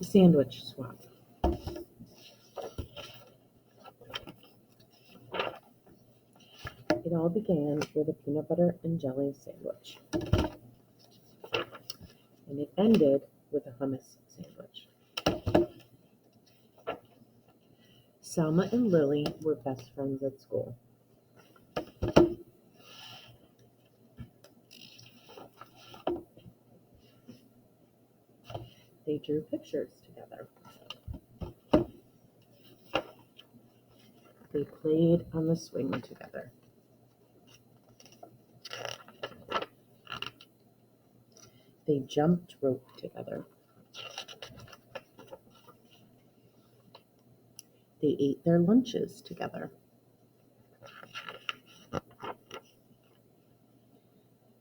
The sandwich swap. It all began with a peanut butter and jelly sandwich, and it ended with a hummus sandwich. Selma and Lily were best friends at school. They drew pictures together. They played on the swing together. They jumped rope together. They ate their lunches together.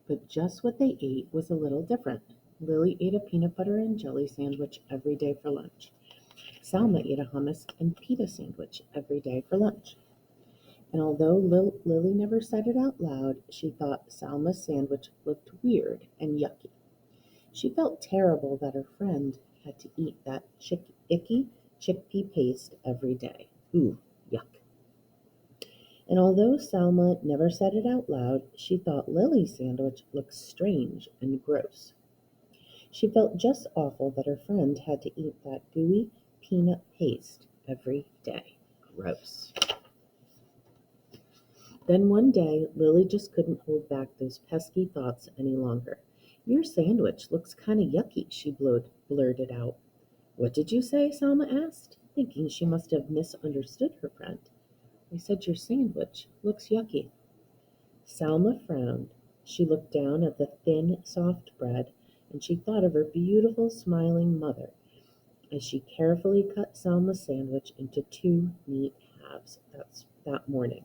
But just what they ate was a little different. Lily ate a peanut butter and jelly sandwich every day for lunch. Selma ate a hummus and pita sandwich every day for lunch. And although Lily never said it out loud, she thought Selma's sandwich looked weird and yucky. She felt terrible that her friend had to eat that icky chickpea paste every day. Ooh, yuck. And although Selma never said it out loud, she thought Lily's sandwich looked strange and gross. She felt just awful that her friend had to eat that gooey peanut paste every day. Gross. Then one day, Lily just couldn't hold back those pesky thoughts any longer. "Your sandwich looks kind of yucky," she blurted out. "What did you say?" Selma asked, thinking she must have misunderstood her friend. "I said your sandwich looks yucky." Selma frowned. She looked down at the thin, soft bread, and she thought of her beautiful, smiling mother as she carefully cut Selma's sandwich into 2 neat halves that morning.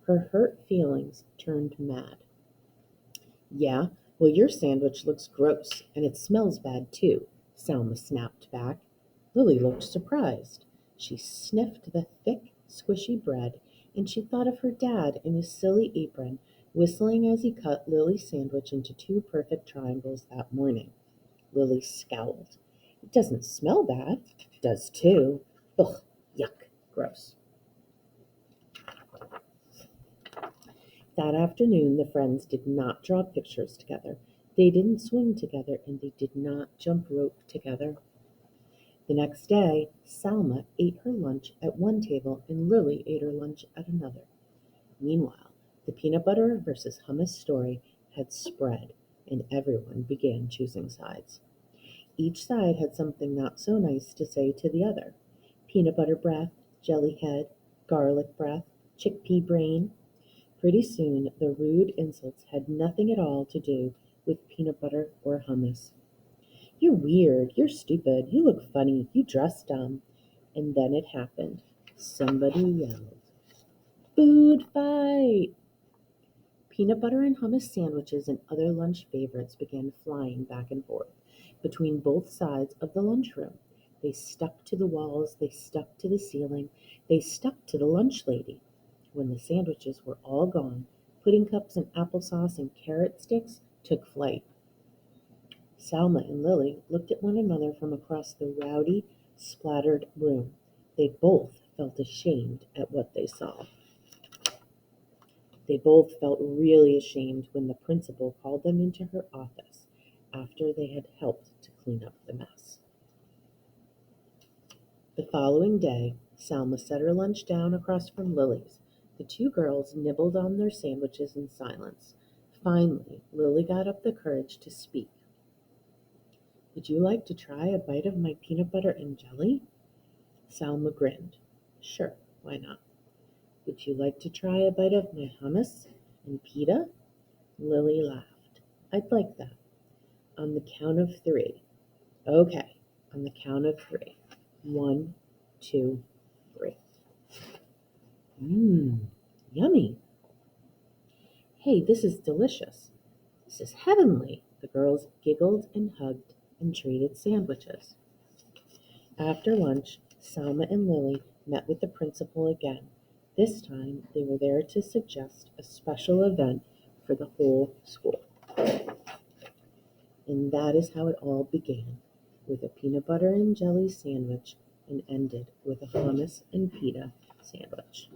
Her hurt feelings turned mad. "Yeah, well, your sandwich looks gross, and it smells bad, too," Selma snapped back. Lily looked surprised. She sniffed the thick, squishy bread, and she thought of her dad in his silly apron, whistling as he cut Lily's sandwich into 2 perfect triangles that morning. Lily scowled. "It doesn't smell bad." "It does, too." "Ugh, yuck, gross." That afternoon, the friends did not draw pictures together. They didn't swing together, and they did not jump rope together. The next day, Selma ate her lunch at one table and Lily ate her lunch at another. Meanwhile, the peanut butter versus hummus story had spread, and everyone began choosing sides. Each side had something not so nice to say to the other. Peanut butter breath, jelly head, garlic breath, chickpea brain. Pretty soon, the rude insults had nothing at all to do with peanut butter or hummus. "You're weird, you're stupid, you look funny, you dress dumb." And then it happened. Somebody yelled, "Food fight!" Peanut butter and hummus sandwiches and other lunch favorites began flying back and forth between both sides of the lunchroom. They stuck to the walls, they stuck to the ceiling, they stuck to the lunch lady. When the sandwiches were all gone, pudding cups and applesauce and carrot sticks took flight. Selma and Lily looked at one another from across the rowdy, splattered room. They both felt ashamed at what they saw. They both felt really ashamed when the principal called them into her office after they had helped to clean up the mess. The following day, Selma set her lunch down across from Lily's. The 2 girls nibbled on their sandwiches in silence. Finally, Lily got up the courage to speak. "Would you like to try a bite of my peanut butter and jelly?" Selma grinned. "Sure, why not?" "Would you like to try a bite of my hummus and pita?" Lily laughed. "I'd like that." "On the count of 3. "Okay, on the count of 3. 1, 2, 3. Mmm, yummy. Hey, this is delicious. This is heavenly." The girls giggled and hugged and traded sandwiches. After lunch, Selma and Lily met with the principal again. This time, they were there to suggest a special event for the whole school. And that is how it all began. with a peanut butter and jelly sandwich and ended with a hummus and pita sandwich.